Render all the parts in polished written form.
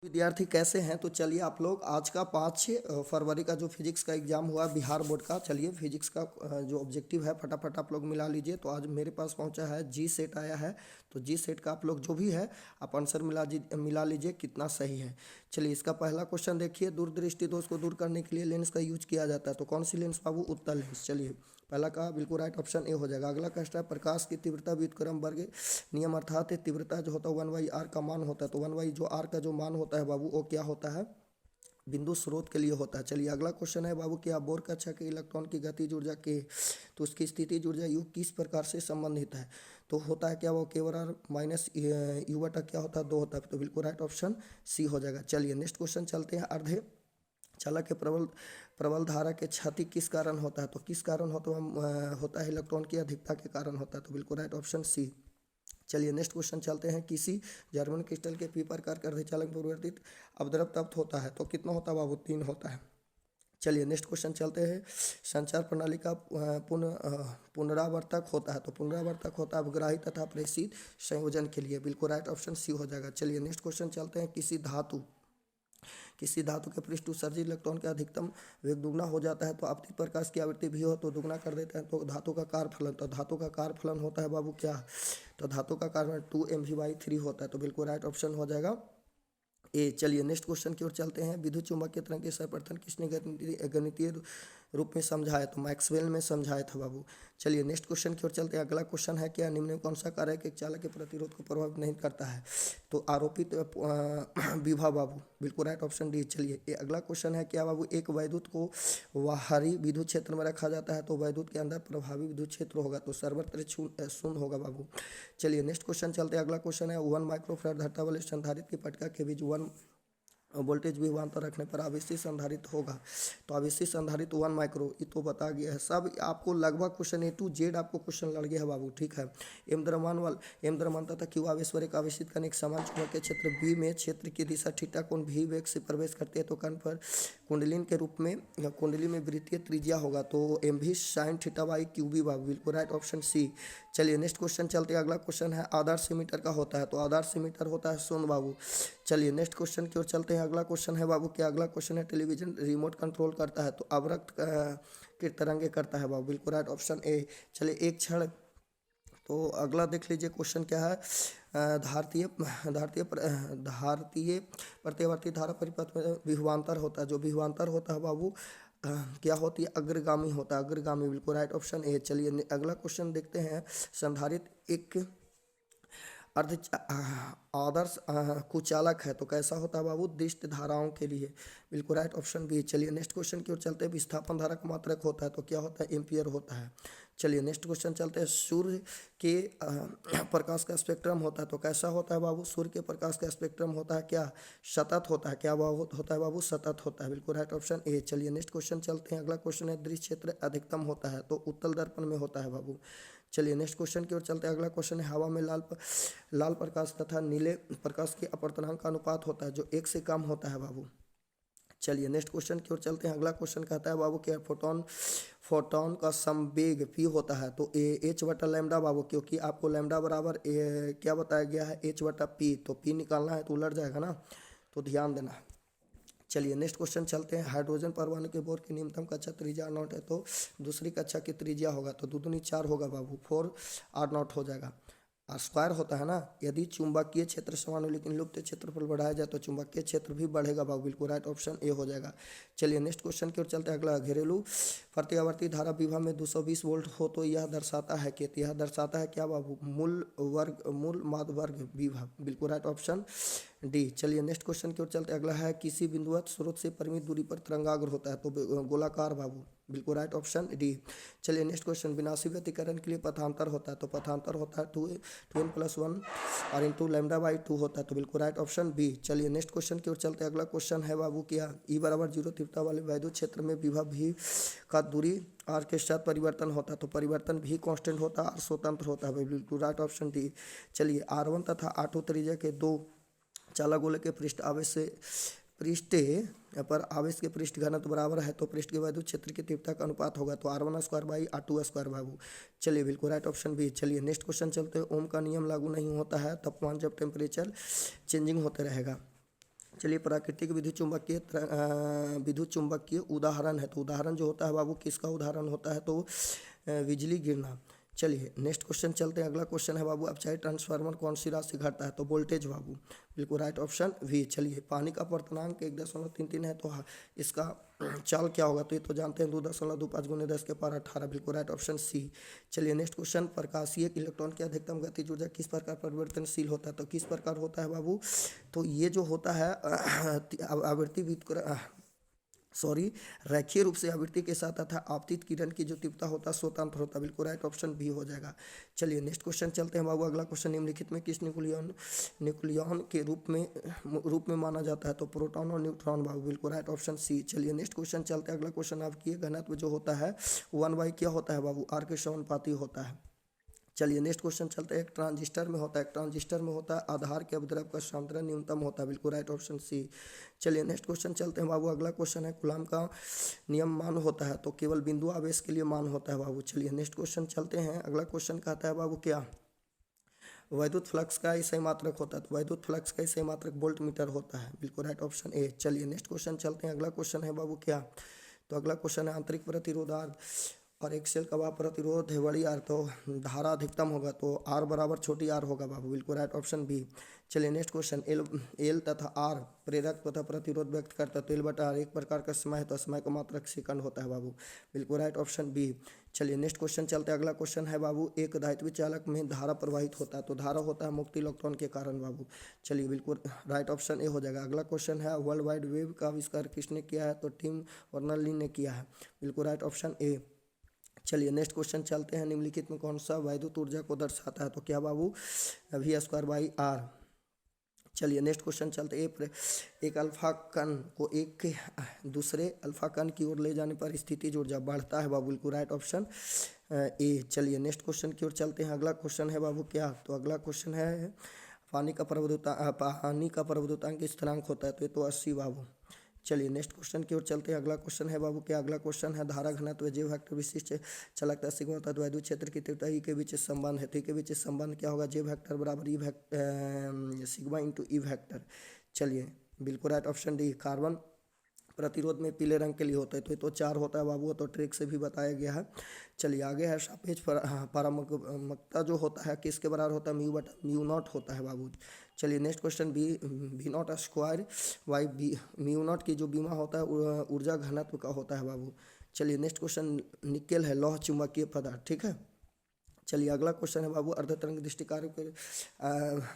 विद्यार्थी कैसे हैं? तो चलिए आप लोग आज का 5-6 फरवरी का जो फिजिक्स का एग्जाम हुआ बिहार बोर्ड का, चलिए फिजिक्स का जो ऑब्जेक्टिव है फटाफट आप लोग मिला लीजिए। तो आज मेरे पास पहुंचा है जी सेट आया है। तो जी सेट का आप लोग जो भी है आप आंसर मिला लीजिए कितना सही है। चलिए इसका पहला क्वेश्चन देखिए, दूरदृष्टि दोष को दूर करने के लिए लेंस का यूज किया जाता है। तो कौन सी लेंस बाबू? उत्तल लेंस। चलिए पहला का बिल्कुल राइट ऑप्शन ए हो जाएगा। अगला क्वेश्चन है, प्रकाश की तीव्रता व्युत्क्रम वर्ग नियम अर्थात तीव्रता जो होता है 1/r का मान होता है। तो 1 जो आर का जो मान होता है बाबू वो क्या होता है? बिंदु स्रोत के लिए होता है। चलिए अगला क्वेश्चन है बाबू, क्या बोर कक्षा के इलेक्ट्रॉन की गतिज ऊर्जा के तो उसकी स्थितिज ऊर्जा यू किस प्रकार से संबंधित है? तो होता है क्या वो केवल माइनस यू बटा क्या होता है 2 होता है। तो बिल्कुल राइट ऑप्शन सी हो जाएगा। चलिए नेक्स्ट क्वेश्चन चलते हैं। अर्धे चालक के प्रबल प्रबल धारा के क्षति किस कारण होता है? तो किस कारण होता है इलेक्ट्रॉन की अधिकता के कारण होता है। तो बिल्कुल राइट ऑप्शन सी। चलिए नेक्स्ट क्वेश्चन चलते हैं। किसी जर्मन क्रिस्टल के पी प्रकार के अर्धचालक में परिवर्तित अवद्रव तप्त होता है। तो कितना होता है बाबू? 3 होता है। चलिए नेक्स्ट क्वेश्चन चलते हैं। संचार प्रणाली का पुनरावर्तक होता है। तो पुनरावर्तक होता है अवग्राही तथा प्रेषित संयोजन के लिए। बिल्कुल राइट ऑप्शन सी हो जाएगा। चलिए नेक्स्ट क्वेश्चन चलते हैं। किसी धातु के पृष्ठ उत्सर्जित इलेक्ट्रॉन का अधिकतम वेग दुगना हो जाता है तो आपतित प्रकाश की आवृत्ति भी हो तो दुगना कर देते हैं। तो धातु का कार फलन, तो धातु का कार फलन होता है बाबू क्या? तो धातु का कार 2mv/3 होता है। तो बिल्कुल राइट ऑप्शन हो जाएगा ए। चलिए नेक्स्ट क्वेश्चन की ओर चलते हैं। विद्युत चुम्बकीय तरंग के सर्वप्रथम किसने गणितीय रूप में समझाया? तो मैक्सवेल में समझाया था बाबू। चलिए नेक्स्ट क्वेश्चन की ओर चलते हैं। अगला क्वेश्चन है, क्या निम्न में कौन सा कार्य एक चालक के प्रतिरोध को प्रभावित नहीं करता है? तो आरोपित विभव बाबू। बिल्कुल राइट ऑप्शन डी। चलिए ये अगला क्वेश्चन है, क्या बाबू एक वैद्युत को बाहरी विद्युत क्षेत्र में रखा जाता है तो वैद्युत के अंदर प्रभावी विद्युत क्षेत्र होगा तो सर्वत्र शून्य होगा बाबू। चलिए नेक्स्ट क्वेश्चन चलते हैं। अगला क्वेश्चन है, 1 माइक्रोफैराड धरता वाले संधारित्र की पटका के बीच 1 वोल्टेज विभवांतर रखने पर आवेशित संधारित्र होगा। तो आवेशित संधारित्र 1 माइक्रो, ये तो बता गया है सब आपको। लगभग क्वेश्चन A to Z आपको क्वेश्चन लड़ गया है बाबू, ठीक है। एम द्रव्यमान तथा क्यू आवेश पर एक आवेशित कण एक समान चुंबकीय क्षेत्र बी में क्षेत्र की दिशा थीटा कोण भी वेग से प्रवेश करते हैं तो कण पर कुंडलिन के रूप में कुंडली में वृत्तीय त्रिज्या होगा। तो एम भी sine theta by q B बाबू। बिल्कुल राइट ऑप्शन सी। चलिए नेक्स्ट क्वेश्चन चलते हैं। अगला क्वेश्चन है, आदर्श मीटर का होता है। तो आदर्श मीटर होता है शून्य बाबू। चलिए नेक्स्ट क्वेश्चन की ओर चलते हैं। अगला क्वेश्चन है बाबू, क्या अगला क्वेश्चन है टेलीविजन रिमोट कंट्रोल करता है? तो अवरक्त की तरंगे करता है बाबू। बिल्कुल राइट ऑप्शन ए। चलिए एक क्षण, तो अगला देख लीजिए क्वेश्चन क्या है। धारतीय धारतीय धारतीय प्रत्यावर्ती धारा परिपथ में विभवांतर होता है। जो विभवांतर होता है बाबू क्या होती है? अग्रगामी होता है, अग्रगामी। बिल्कुल राइट ऑप्शन ए। चलिए अगला क्वेश्चन देखते हैं। संधारित्र एक अर्ध आदर्श कुचालक है तो कैसा होता है बाबू? दृष्ट धाराओं के लिए। बिल्कुल राइट ऑप्शन बी। चलिए नेक्स्ट क्वेश्चन की ओर चलते हैं। विस्थापन धारा का मात्रक होता है तो क्या होता है? एम्पियर होता है। चलिए नेक्स्ट क्वेश्चन चलते हैं। सूर्य के प्रकाश का स्पेक्ट्रम होता है तो कैसा होता है बाबू? सूर्य के प्रकाश का स्पेक्ट्रम होता है क्या? सतत होता है। क्या बाबू होता है बाबू? सतत होता है। बिल्कुल राइट ऑप्शन ए। चलिए नेक्स्ट क्वेश्चन चलते हैं। अगला क्वेश्चन है, दृश्य क्षेत्र अधिकतम होता है तो उत्तल दर्पण में होता है बाबू। चलिए नेक्स्ट क्वेश्चन की ओर चलते हैं। अगला क्वेश्चन है, हवा में लाल प्रकाश तथा नीले प्रकाश के अपवर्तनांक का अनुपात होता है जो 1 से कम होता है बाबू। चलिए नेक्स्ट क्वेश्चन की ओर चलते हैं। अगला क्वेश्चन कहता है बाबू, क्या फोटोन का संवेग पी होता है? तो एच बटा लैम्डा बाबू, क्योंकि आपको लैम्डा बराबर क्या बताया गया है? एच बटा पी। तो पी निकालना है तो उलट जाएगा ना, तो ध्यान देना। चलिए नेक्स्ट क्वेश्चन चलते हैं। हाइड्रोजन परमाणु के बोर की न्यूनतम कक्षा त्रिज्या R0 है तो दूसरी कक्षा की त्रिज्या होगा तो 2 दूनी 4 होगा बाबू, 4 R0 हो जाएगा। स्क्वायर होता है ना। यदि चुंबकीय क्षेत्र समान हो लेकिन लुप्त क्षेत्रफल बढ़ाया जाए तो चुंबकीय क्षेत्र भी बढ़ेगा बाबू। बिल्कुल राइट ऑप्शन ए हो जाएगा। चलिए नेक्स्ट क्वेश्चन की ओर चलते हैं। अगला, घरेलू प्रत्यावर्ती धारा विभव में 220 वोल्ट हो तो यह दर्शाता है कि यह दर्शाता है क्या बाबू? मूल माध्य वर्ग विभव। बिल्कुल राइट ऑप्शन डी। चलिए नेक्स्ट क्वेश्चन की ओर चलते हैं। अगला है, किसी बिंदुवत स्रोत से परिमित दूरी पर तरंगाग्र होता है तो गोलाकार बाबू। बिल्कुल राइट ऑप्शन डी। चलिए नेक्स्ट क्वेश्चन, विनाशी व्यतिकरण के लिए पथांतर होता है तो पथांतर होता है 2n+1 और इंटू लैम्डा बाई 2 होता है तो बिल्कुल राइट ऑप्शन बी। चलिए नेक्स्ट क्वेश्चन की ओर चलते हैं। अगला क्वेश्चन है बाबू, क्या ई बराबर 0 तीव्रता वाले वैद्युत क्षेत्र में विभव भी का दूरी आर के साथ परिवर्तन होता है तो परिवर्तन भी कांस्टेंट होता है और स्वतंत्र होता है। बिल्कुल राइट ऑप्शन डी। चलिए R1 तथा R2 त्रिज्या के 2 चालक गोले के पृष्ठ पर आवेश के पृष्ठ घनत्व बराबर है तो पृष्ठ के वैद्युत क्षेत्र की तीव्रता का अनुपात होगा तो R1² बाबू। चलिए बिल्कुल राइट ऑप्शन बी। चलिए नेक्स्ट क्वेश्चन चलते हैं। ओम का नियम लागू नहीं होता है तापमान जब टेम्परेचर चेंजिंग होते रहेगा। चलिए प्राकृतिक विद्युत चुंबकीय उदाहरण है, तो उदाहरण जो होता है बाबू किसका उदाहरण होता है, तो बिजली गिरना। चलिए नेक्स्ट क्वेश्चन चलते हैं। अगला क्वेश्चन है बाबू, अब चाहे ट्रांसफार्मर कौन सी राशि घटता है, तो वोल्टेज बाबू, बिल्कुल राइट ऑप्शन वी। चलिए पानी का अपर्तनांक 1.33 है, तो हाँ इसका चाल क्या होगा, तो ये तो जानते हैं 2.25 गुने 10⁻18, बिल्कुल राइट ऑप्शन सी। चलिए नेक्स्ट क्वेश्चन, प्रकाशीय इलेक्ट्रॉन की अधिकतम गतिज ऊर्जा किस प्रकार परिवर्तनशील होता है, तो किस प्रकार होता है बाबू, तो ये जो होता है आवृत्ति रैखिक रूप से आवृत्ति के साथ तथा आपतित किरण की जो तीव्रता होता है स्वतंत्र होता है, बिल्कुल राइट ऑप्शन बी हो जाएगा। चलिए नेक्स्ट क्वेश्चन चलते हैं बाबू। अगला क्वेश्चन, निम्नलिखित में किस न्यूक्लियन के रूप में माना जाता है, तो प्रोटॉन और न्यूट्रॉन बाबू, बिल्कुल राइट ऑप्शन सी। चलिए नेक्स्ट क्वेश्चन चलते हैं। अगला क्वेश्चन आपकी घनत्व जो होता है 1/, क्या होता है बाबू, आर के समानुपाती होता है। चलिए नेक्स्ट क्वेश्चन चलते हैं। एक ट्रांजिस्टर में होता है आधार के अवद्रव का सांद्रण न्यूनतम होता है, बिल्कुल राइट ऑप्शन सी। चलिए नेक्स्ट क्वेश्चन चलते हैं बाबू। अगला क्वेश्चन है, कूलाम का नियम मान होता है, तो केवल बिंदु आवेश के लिए मान होता है बाबू। चलिए नेक्स्ट क्वेश्चन चलते हैं। अगला क्वेश्चन कहता है बाबू, क्या वैद्युत फ्लक्स का इसे मात्रक होता है, तो वैद्युत फ्लक्स का इसे मात्रक वोल्ट मीटर होता है, बिल्कुल राइट ऑप्शन ए। चलिए नेक्स्ट क्वेश्चन चलते हैं। अगला क्वेश्चन है बाबू, क्या, तो अगला क्वेश्चन है आंतरिक प्रतिरोध और एक सेल का वह प्रतिरोध है बड़ी आर, तो धारा अधिकतम होगा, तो आर बराबर छोटी आर होगा बाबू, बिल्कुल राइट ऑप्शन बी। चलिए नेक्स्ट क्वेश्चन, एल तथा आर प्रेरक तथा प्रतिरोध व्यक्त करता है, तो एल/आर एक प्रकार का समय है, तो समय का मात्रक सेकंड होता है बाबू, बिल्कुल राइट ऑप्शन बी। चलिए नेक्स्ट क्वेश्चन चलते हैं। अगला क्वेश्चन है बाबू, एक धात्विक चालक में धारा प्रवाहित होता है, तो धारा होता है मुक्त इलेक्ट्रॉन के कारण बाबू। चलिए बिल्कुल राइट ऑप्शन ए हो जाएगा। अगला क्वेश्चन है, वर्ल्ड वाइड वेब का आविष्कार किसने किया है, तो टिम बर्नर्स-ली ने किया है, बिल्कुल राइट ऑप्शन ए। चलिए नेक्स्ट क्वेश्चन चलते हैं। निम्नलिखित में कौन सा वैद्युत ऊर्जा को दर्शाता है, तो क्या बाबू, V²/R। चलिए नेक्स्ट क्वेश्चन चलते हैं। एक अल्फा कण को एक दूसरे अल्फा कण की ओर ले जाने पर स्थितिज ऊर्जा बढ़ता है बाबू, बिल्कुल राइट ऑप्शन ए। चलिए नेक्स्ट क्वेश्चन की ओर चलते हैं। अगला क्वेश्चन है बाबू, क्या, तो अगला क्वेश्चन है पानी का प्रवृत्तांक स्थिरांक होता है, तो ये तो 80 बाबू। चलिए नेक्स्ट क्वेश्चन की ओर चलते हैं। अगला क्वेश्चन है बाबू, क्या, अगला क्वेश्चन है धारा घनत्व जे वेक्टर विशिष्ट चालकता सिग्मा तथा वैद्युत क्षेत्र की तीव्रता ई के बीच संबंध है, तो ई के बीच संबंध क्या होगा, जे वेक्टर बराबर सिग्मा इंटू ई वेक्टर। चलिए बिल्कुल राइट ऑप्शन डी। कार्बन प्रतिरोध में पीले रंग के लिए होता है, तो ये तो 4 होता है बाबू, तो ट्रिक से भी बताया गया है। चलिए आगे है सापेक्ष परामुखता जो होता है किसके बराबर होता है, म्यू नॉट होता है बाबू। चलिए next question, V0² mu naught की जो बीमा होता है ऊर्जा घनत्व का होता है बाबू। चलिए नेक्स्ट क्वेश्चन, निकेल है लौह चुंबकीय पदार्थ, ठीक है। चलिए अगला क्वेश्चन है बाबू, अर्धतरंग दृष्टिकारक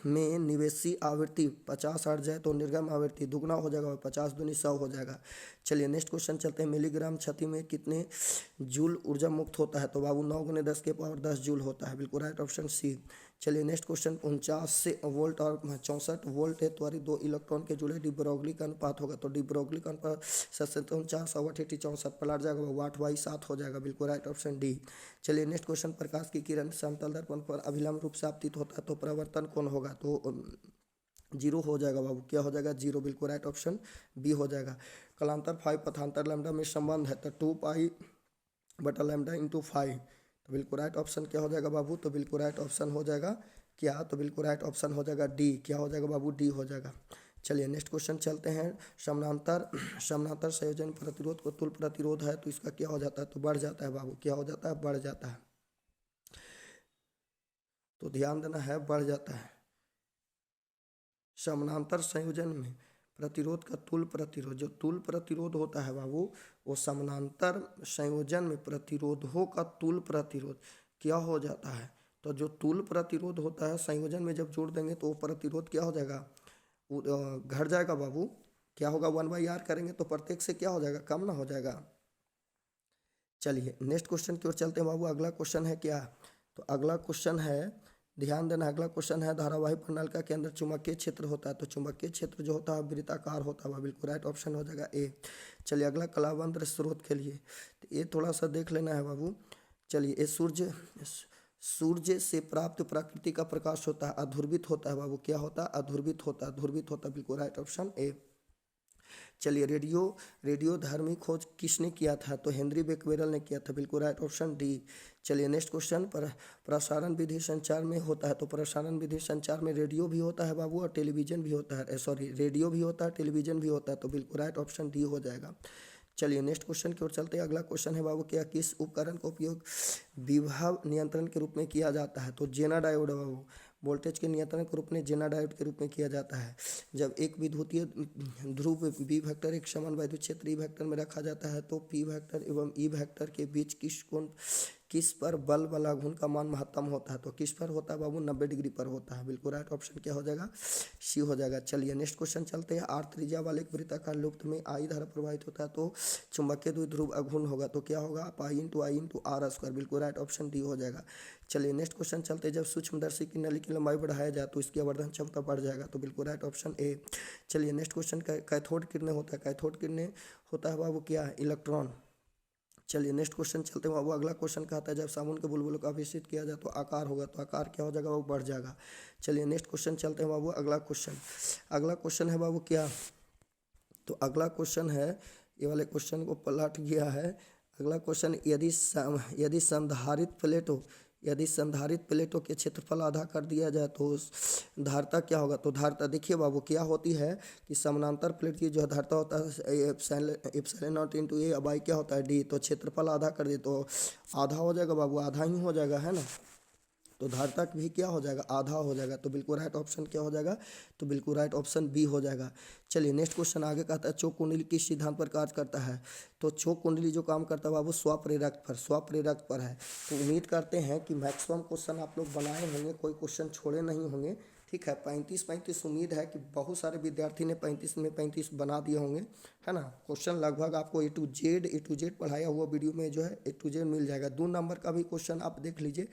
में निवेशी आवृत्ति 50 हर्ट्ज है, तो निर्गम आवृत्ति दुगना हो जाएगा, 50 दूनी 100 हो जाएगा। चलिए नेक्स्ट क्वेश्चन चलते हैं। मिलीग्राम छति में कितने जूल ऊर्जा मुक्त होता है, तो बाबू 9 × 10⁻10 जूल होता है, बिल्कुल राइट ऑप्शन सी। चलिए नेक्स्ट क्वेश्चन, 49 वोल्ट और 64 वोल्ट है, त्वरित 2 इलेक्ट्रॉन के जुड़े डी ब्रोगली का अनुपात होगा, तो डी ब्रोगली का अनुपात 464 पलट जाएगा, 8/7 हो जाएगा, बिल्कुल राइट ऑप्शन डी। चलिए नेक्स्ट क्वेश्चन, प्रकाश की किरण समतल दर्पण पर अभिलंब रूप से आपतित होता है, तो परावर्तन कोण होगा, तो 0 हो जाएगा बाबू, क्या हो जाएगा, 0, बिल्कुल राइट ऑप्शन बी हो जाएगा। कलांतर 5 पथांतर लैम्डा में संबंध है, तो 2π/λ×5, तो बिल्कुल राइट ऑप्शन क्या हो जाएगा बाबू, तो बिल्कुल राइट ऑप्शन हो जाएगा क्या, तो बिल्कुल राइट ऑप्शन हो जाएगा डी, क्या हो जाएगा बाबू, डी हो जाएगा। चलिए नेक्स्ट क्वेश्चन चलते हैं। समानांतर संयोजन प्रतिरोध को तुल्य प्रतिरोध है, तो इसका क्या हो जाता है, तो बढ़ जाता है बाबू, क्या हो जाता है, बढ़ जाता है, तो ध्यान देना है, बढ़ जाता है। समानांतर संयोजन में प्रतिरोध का तुल्य प्रतिरोध, जो तुल्य प्रतिरोध होता है बाबू, वो समानांतर संयोजन में प्रतिरोधों का तुल्य प्रतिरोध क्या हो जाता है, तो जो तुल्य प्रतिरोध होता है संयोजन में जब जोड़ देंगे तो वो प्रतिरोध क्या हो जाएगा, घट जाएगा बाबू, क्या होगा, 1/r करेंगे तो प्रत्येक से क्या हो जाएगा, कम ना हो जाएगा। चलिए नेक्स्ट क्वेश्चन की ओर चलते हैं बाबू। अगला क्वेश्चन है क्या, तो अगला क्वेश्चन है, ध्यान देना, अगला क्वेश्चन है धारावाही प्रणालिका के अंदर चुंबकीय क्षेत्र होता है, तो चुंबकीय क्षेत्र जो होता है वृत्ताकार होता है, बिल्कुल राइट ऑप्शन हो जाएगा ए। चलिए अगला कलाबंध स्रोत के लिए, तो ये थोड़ा सा देख लेना है बाबू। चलिए ये सूर्य से प्राप्त प्रकृति का प्रकाश होता है, अध्रुवित होता है बाबू, क्या होता है, अध्रुवित होता है, बिल्कुल राइट ऑप्शन ए। चलिए रेडियो धर्मी खोज किसने किया था? तो हेनरी बेकवेरल ने किया था। बिल्कुल राइट ऑप्शन डी। चलिए नेक्स्ट क्वेश्चन, पर प्रसारण विधि संचार में होता है। तो प्रसारण विधि संचार में रेडियो भी होता है बाबू और टेलीविजन भी होता है, सॉरी रेडियो भी होता है, टेलीविजन भी होता है। तो बिल्कुल राइट ऑप्शन डी हो जाएगा। चलिए नेक्स्ट क्वेश्चन की ओर चलते हैं। अगला क्वेश्चन है बाबू, क्या किस उपकरण का उपयोग विभव नियंत्रण के रूप में किया जाता है? तो जेना डायोड बाबू वोल्टेज के नियंत्रण के रूप में जेना डायोड के रूप में किया जाता है। जब एक विद्युतीय ध्रुव बी वेक्टर एक समान वैद्युत क्षेत्र ई वेक्टर में रखा जाता है तो पी वेक्टर एवं ई वेक्टर के बीच किस पर बल वाला घूर्ण का मान महत्तम होता है? तो किस पर होता है बाबू? 90 डिग्री पर होता है। बिल्कुल राइट ऑप्शन क्या हो जाएगा? सी हो जाएगा। चलिए नेक्स्ट क्वेश्चन चलते हैं। आर त्रिज्या वाले एक वृत्ताकार लूप में आई धारा प्रवाहित होता है तो चुंबकीय द्विध्रुव अघूर्ण होगा। तो क्या होगा? Pi into r square. बिल्कुल राइट ऑप्शन डी हो जाएगा। चलिए नेक्स्ट क्वेश्चन चलते हैं। जब सूक्ष्मदर्शी की नली की लंबाई बढ़ाया जाए तो इसकी आवर्धन क्षमता बढ़ जाएगा। तो बिल्कुल राइट ऑप्शन ए। चलिए नेक्स्ट क्वेश्चन, कैथोड किरणें होता है। कैथोड किरणें होता है बाबू क्या? इलेक्ट्रॉन। चलिए नेक्स्ट क्वेश्चन चलते हैं बाबू। अगला क्वेश्चन कहता है जब साबुन के बुलबुलों को आवेशित किया जाए तो आकार होगा। तो आकार क्या हो जाएगा? वो बढ़ जाएगा। चलिए नेक्स्ट क्वेश्चन चलते हैं बाबू। अगला क्वेश्चन है बाबू क्या? तो अगला क्वेश्चन है, ये वाले क्वेश्चन को पलट गया है। अगला क्वेश्चन, यदि संधारित प्लेटों के क्षेत्रफल आधा कर दिया जाए तो उस धारता क्या होगा? तो धारता देखिए बाबू क्या होती है कि समानांतर प्लेट की जो धारता होता है epsilon not into A by क्या होता है? डी। तो क्षेत्रफल आधा कर दे तो आधा हो जाएगा बाबू, आधा ही हो जाएगा, है ना। तो धारता भी क्या हो जाएगा? आधा हो जाएगा। तो बिल्कुल राइट ऑप्शन क्या हो जाएगा? तो बिल्कुल राइट ऑप्शन बी हो जाएगा। चलिए नेक्स्ट क्वेश्चन आगे कहता है चौक कुंडली किस सिद्धांत पर कार्य करता है? तो चौक कुंडली जो काम करता है बाबू स्वप्रेरक पर है। तो उम्मीद करते हैं कि मैक्सिमम क्वेश्चन आप लोग बनाए होंगे, कोई क्वेश्चन छोड़े नहीं होंगे। ठीक है, 35 उम्मीद है कि बहुत सारे विद्यार्थी ने 35 में 35 बना दिए होंगे, है ना। क्वेश्चन लगभग आपको ए टू जेड पढ़ाया हुआ वीडियो में जो है ए टू जेड मिल जाएगा। 2 नंबर का भी क्वेश्चन आप देख लीजिए।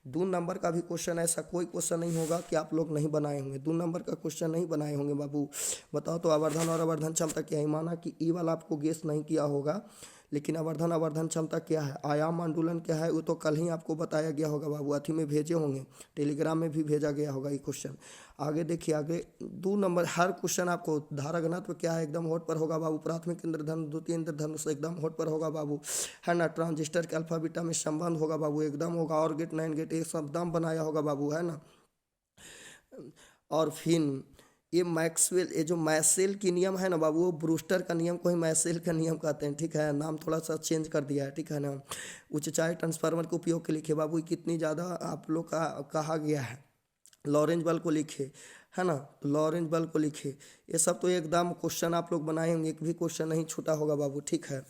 2 नंबर का भी क्वेश्चन, ऐसा कोई क्वेश्चन नहीं होगा कि आप लोग नहीं बनाए होंगे। 2 नंबर का क्वेश्चन नहीं बनाए होंगे बाबू। बताओ तो आवर्धन और आवर्धन क्षमता क्या है? माना कि ई वाला आपको गेस नहीं किया होगा, लेकिन आवर्धन क्षमता क्या है? आयाम आंदोलन क्या है? वो तो कल ही आपको बताया गया होगा बाबू, अथी में भेजे होंगे, टेलीग्राम में भी भेजा गया होगा ये क्वेश्चन। आगे देखिए, आगे 2 नंबर हर क्वेश्चन आपको धारा घनत्व क्या है एकदम होट पर होगा बाबू। प्राथमिक इंद्रधनुष द्वितीय इंद्रधनुष एकदम होट पर होगा बाबू, है ना। ट्रांजिस्टर के अल्फा बीटा में संबंध होगा बाबू, एकदम होगा। और गेट 9 गेट एक सब दम बनाया होगा बाबू, है ना। और फिर ये जो मैसेल की नियम है ना बाबू, वो ब्रूस्टर का नियम को ही मैसेल का नियम कहते हैं। ठीक है, नाम थोड़ा सा चेंज कर दिया है, ठीक है ना। ऊंचाई ट्रांसफार्मर के उपयोग के लिखे बाबू, कितनी ज़्यादा आप लोग का कहा गया है। लॉरेंज बल को लिखे, है ना, लॉरेंज बल को लिखे। ये सब तो एकदम क्वेश्चन आप लोग बनाए होंगे, एक भी क्वेश्चन नहीं छूटा होगा बाबू। ठीक है,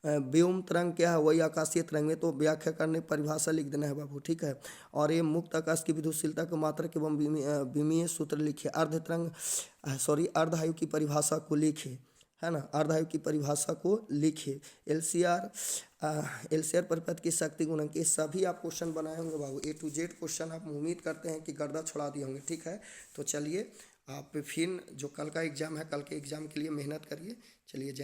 व्योम तरंग क्या है? वही आकाशीय तरंग में, तो व्याख्या करने परिभाषा लिख देना है बाबू। ठीक है, और ये मुक्त आकाश की विद्युतशीलता के मात्रक एवं विमीय सूत्र लिखिए। अर्धआयु की परिभाषा को लिखिए, है ना, अर्धआयु की परिभाषा को लिखिए। एलसीआर परिपथ की शक्ति गुणक, ये सभी आप क्वेश्चन बनाए होंगे बाबू। ए टू जेड क्वेश्चन आप उम्मीद करते हैं कि गर्दा छुड़ा दिए होंगे। ठीक है, तो चलिए आप फिर जो कल का एग्जाम है, कल के एग्जाम के लिए मेहनत करिए। चलिए जय